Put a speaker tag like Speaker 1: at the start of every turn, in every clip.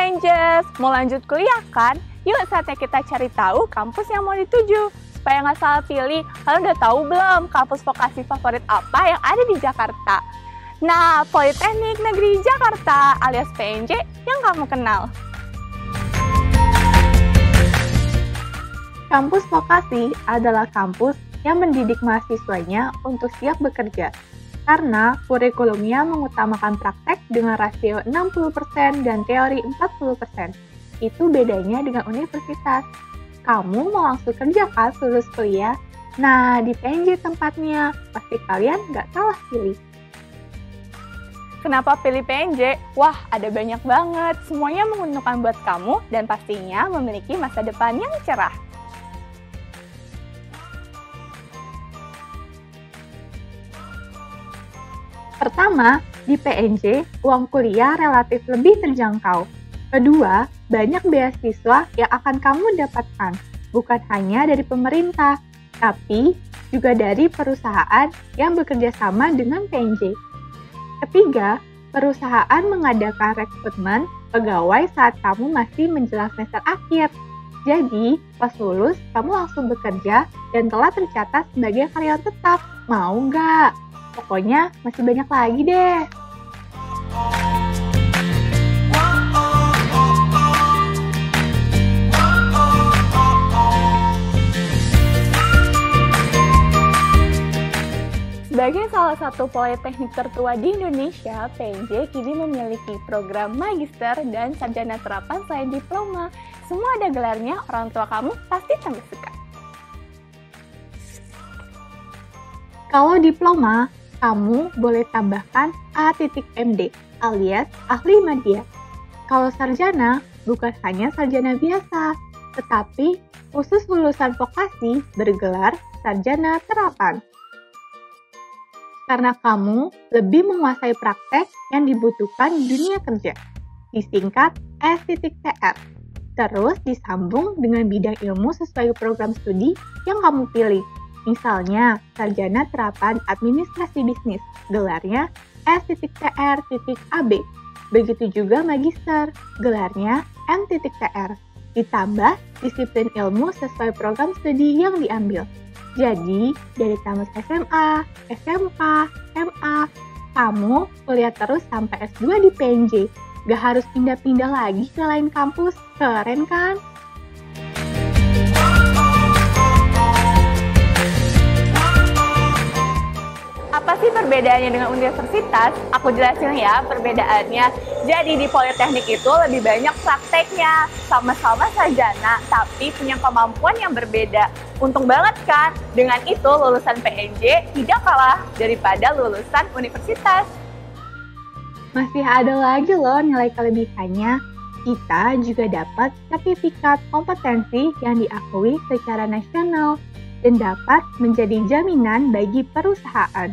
Speaker 1: PNJers, mau lanjut kuliah kan? Yuk saatnya kita cari tahu kampus yang mau dituju. Supaya nggak salah pilih, kalian udah tahu belum kampus vokasi favorit apa yang ada di Jakarta? Nah, Politeknik Negeri Jakarta alias PNJ yang kamu kenal.
Speaker 2: Kampus vokasi adalah kampus yang mendidik mahasiswanya untuk siap bekerja. Karena kurikulumnya mengutamakan praktek dengan rasio 60% dan teori 40%. Itu bedanya dengan universitas. Kamu mau langsung kerja kan lulus kuliah? Nah, di PNJ tempatnya. Pasti kalian nggak salah pilih.
Speaker 1: Kenapa pilih PNJ? Wah, ada banyak banget. Semuanya menguntungkan buat kamu dan pastinya memiliki masa depan yang cerah.
Speaker 2: Pertama, di PNJ, uang kuliah relatif lebih terjangkau. Kedua, banyak beasiswa yang akan kamu dapatkan, bukan hanya dari pemerintah, tapi juga dari perusahaan yang bekerja sama dengan PNJ. Ketiga, perusahaan mengadakan rekrutmen pegawai saat kamu masih menjelang semester akhir. Jadi, pas lulus, kamu langsung bekerja dan telah tercatat sebagai karyawan tetap. Mau nggak? Pokoknya masih banyak lagi deh.
Speaker 1: Sebagai salah satu politeknik tertua di Indonesia, PNJ kini memiliki program magister dan sarjana terapan selain diploma. Semua ada gelarnya, orang tua kamu pasti tambah suka.
Speaker 2: Kalau diploma, kamu boleh tambahkan A.MD alias ahli media. Kalau sarjana, bukan hanya sarjana biasa, tetapi khusus lulusan vokasi bergelar sarjana terapan. Karena kamu lebih menguasai praktek yang dibutuhkan di dunia kerja, disingkat S.TR. Terus disambung dengan bidang ilmu sesuai program studi yang kamu pilih. Misalnya, sarjana terapan administrasi bisnis, gelarnya S.TR.AB. Begitu juga magister, gelarnya M.TR. Ditambah disiplin ilmu sesuai program studi yang diambil. Jadi, dari tamat SMA, SMK, MA, kamu kuliah terus sampai S2 di PNJ. Gak harus pindah-pindah lagi ke lain kampus, keren kan?
Speaker 1: Apa sih perbedaannya dengan universitas? Aku jelasin ya perbedaannya. Jadi di Politeknik itu lebih banyak prakteknya. Sama-sama sarjana, tapi punya kemampuan yang berbeda. Untung banget kan? Dengan itu lulusan PNJ tidak kalah daripada lulusan universitas.
Speaker 2: Masih ada lagi loh nilai kelebihannya. Kita juga dapat sertifikat kompetensi yang diakui secara nasional dan dapat menjadi jaminan bagi perusahaan.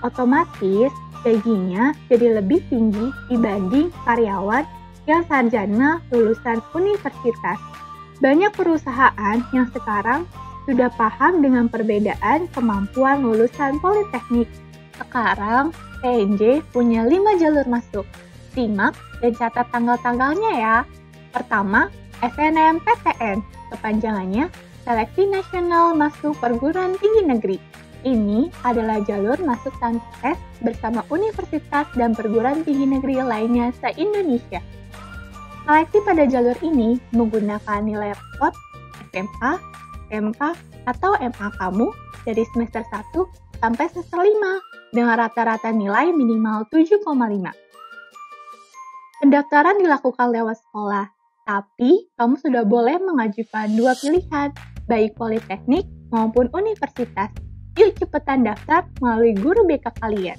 Speaker 2: Otomatis, gajinya jadi lebih tinggi dibanding karyawan yang sarjana lulusan universitas. Banyak perusahaan yang sekarang sudah paham dengan perbedaan kemampuan lulusan politeknik. Sekarang, PNJ punya 5 jalur masuk. Simak dan catat tanggal-tanggalnya ya. Pertama, SNMPTN, kepanjangannya Seleksi Nasional Masuk Perguruan Tinggi Negeri. Ini adalah jalur masuk tanpa tes bersama universitas dan perguruan tinggi negeri lainnya se-Indonesia. Seleksi pada jalur ini menggunakan nilai rapot SMA, MK, atau MA kamu dari semester 1 sampai semester 5 dengan rata-rata nilai minimal 7,5. Pendaftaran dilakukan lewat sekolah, tapi kamu sudah boleh mengajukan 2 pilihan, baik politeknik maupun universitas. Yuk cepetan daftar melalui guru BK kalian.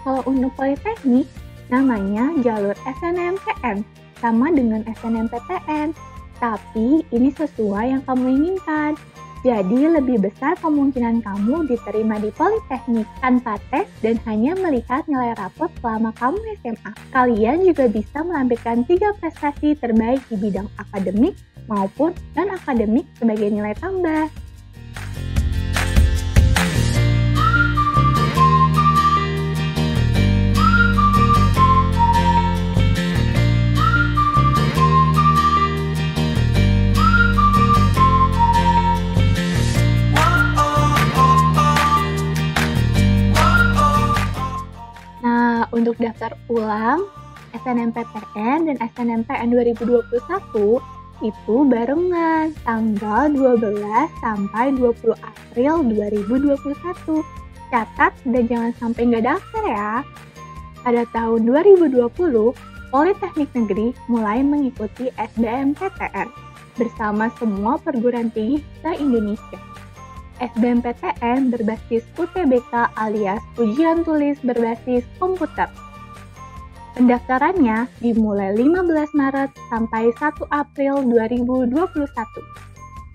Speaker 2: Kalau untuk politeknik, namanya jalur SNMPTN, sama dengan SNMPTN, tapi ini sesuai yang kamu inginkan. Jadi lebih besar kemungkinan kamu diterima di Politeknik tanpa tes dan hanya melihat nilai rapot selama kamu SMA. Kalian juga bisa melampirkan 3 prestasi terbaik di bidang akademik maupun non-akademik sebagai nilai tambah. Untuk daftar ulang SNMPTN dan SNMPN 2021 itu barengan tanggal 12 sampai 20 April 2021. Catat dan jangan sampai nggak daftar ya. Pada tahun 2020, Politeknik Negeri mulai mengikuti SBMPTN bersama semua perguruan tinggi se-Indonesia. SBMPTN berbasis UTBK alias ujian tulis berbasis komputer. Pendaftarannya dimulai 15 Maret sampai 1 April 2021.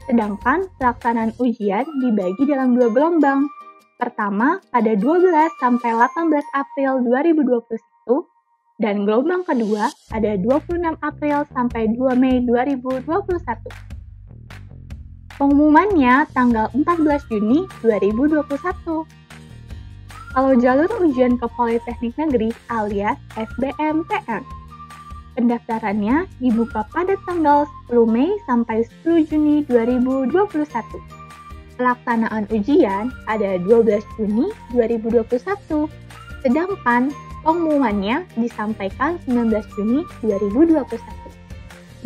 Speaker 2: Sedangkan pelaksanaan ujian dibagi dalam 2 gelombang. Pertama pada 12 sampai 18 April 2021 dan gelombang kedua pada 26 April sampai 2 Mei 2021. Pengumumannya tanggal 14 Juni 2021. Kalau jalur ujian ke Politeknik Negeri alias SBMPTN, pendaftarannya dibuka pada tanggal 10 Mei sampai 10 Juni 2021. Pelaksanaan ujian pada 12 Juni 2021, sedangkan pengumumannya disampaikan 19 Juni 2021.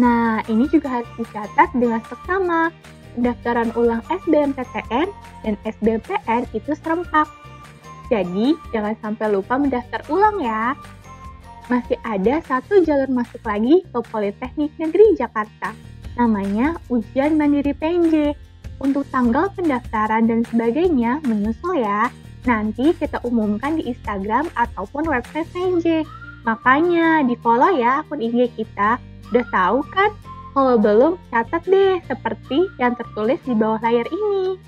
Speaker 2: Nah, ini juga harus dicatat dengan seksama. Pendaftaran ulang SBMPTN dan SBMPN itu serempak. Jadi, jangan sampai lupa mendaftar ulang ya. Masih ada satu jalur masuk lagi ke Politeknik Negeri Jakarta. Namanya Ujian Mandiri PNJ. Untuk tanggal pendaftaran dan sebagainya menyusul ya. Nanti kita umumkan di Instagram ataupun website PNJ. Makanya di-follow ya akun IG kita. Udah tahu kan? Kalau belum, catat deh seperti yang tertulis di bawah layar ini.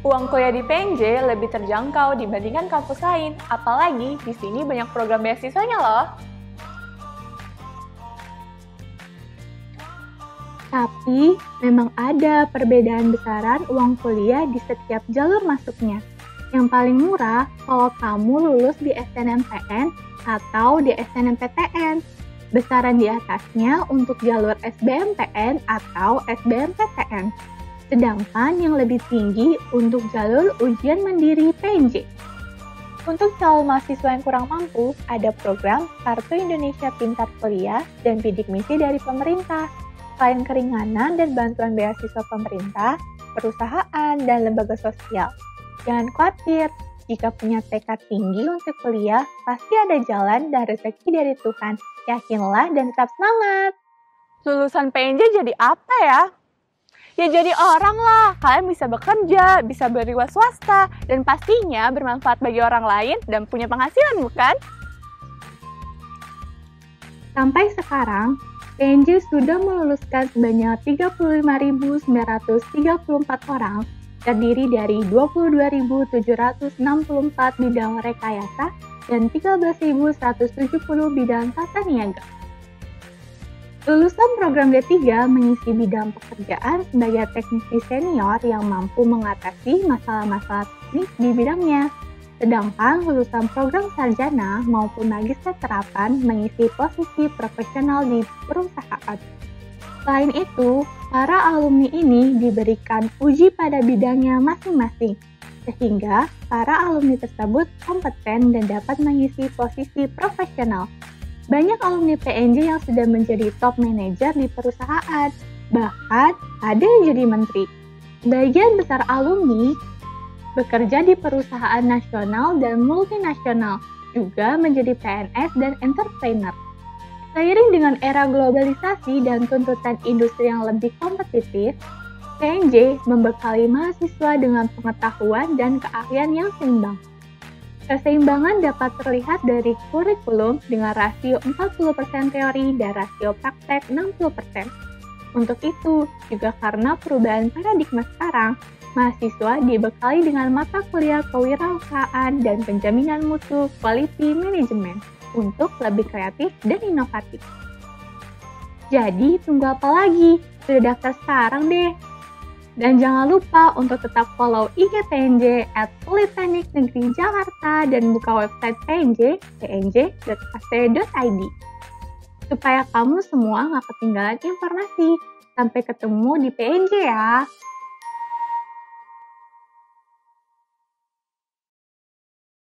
Speaker 1: Uang kuliah di PNJ lebih terjangkau dibandingkan kampus lain, apalagi di sini banyak program beasiswanya loh.
Speaker 2: Tapi, memang ada perbedaan besaran uang kuliah di setiap jalur masuknya. Yang paling murah kalau kamu lulus di SNMPTN atau di SNMPTN. Besaran di atasnya untuk jalur SBMPN atau SBMPTN. Sedangkan yang lebih tinggi untuk jalur ujian mandiri PNJ. Untuk calon mahasiswa yang kurang mampu, ada program Kartu Indonesia Pintar Kuliah dan bidik misi dari pemerintah. Selain keringanan dan bantuan beasiswa pemerintah, perusahaan, dan lembaga sosial. Jangan khawatir, jika punya tekad tinggi untuk kuliah, pasti ada jalan dan rezeki dari Tuhan. Yakinlah dan tetap semangat.
Speaker 1: Lulusan PNJ jadi apa ya? Ya jadi orang lah, kalian bisa bekerja, bisa berwira swasta, dan pastinya bermanfaat bagi orang lain dan punya penghasilan, bukan?
Speaker 2: Sampai sekarang, PNJ sudah meluluskan sebanyak 35.934 orang, terdiri dari 22.764 bidang rekayasa dan 13.170 bidang tata niaga. Lulusan program D3 mengisi bidang pekerjaan sebagai teknisi senior yang mampu mengatasi masalah-masalah teknis di bidangnya. Sedangkan lulusan program sarjana maupun magister terapan mengisi posisi profesional di perusahaan. Selain itu, para alumni ini diberikan uji pada bidangnya masing-masing, sehingga para alumni tersebut kompeten dan dapat mengisi posisi profesional. Banyak alumni PNJ yang sudah menjadi top manajer di perusahaan, bahkan ada yang jadi menteri. Sebagian besar alumni bekerja di perusahaan nasional dan multinasional, juga menjadi PNS dan entrepreneur. Seiring dengan era globalisasi dan tuntutan industri yang lebih kompetitif, PNJ membekali mahasiswa dengan pengetahuan dan keahlian yang seimbang. Keseimbangan dapat terlihat dari kurikulum dengan rasio 40% teori dan rasio praktek 60%. Untuk itu, juga karena perubahan paradigma sekarang, mahasiswa dibekali dengan mata kuliah kewirausahaan dan penjaminan mutu quality management untuk lebih kreatif dan inovatif. Jadi, tunggu apa lagi? Sudah daftar sekarang deh! Dan jangan lupa untuk tetap follow IG PNJ @Politeknik Negeri Jakarta dan buka website PNJ, pnj.ac.id. Supaya kamu semua nggak ketinggalan informasi. Sampai ketemu di PNJ ya!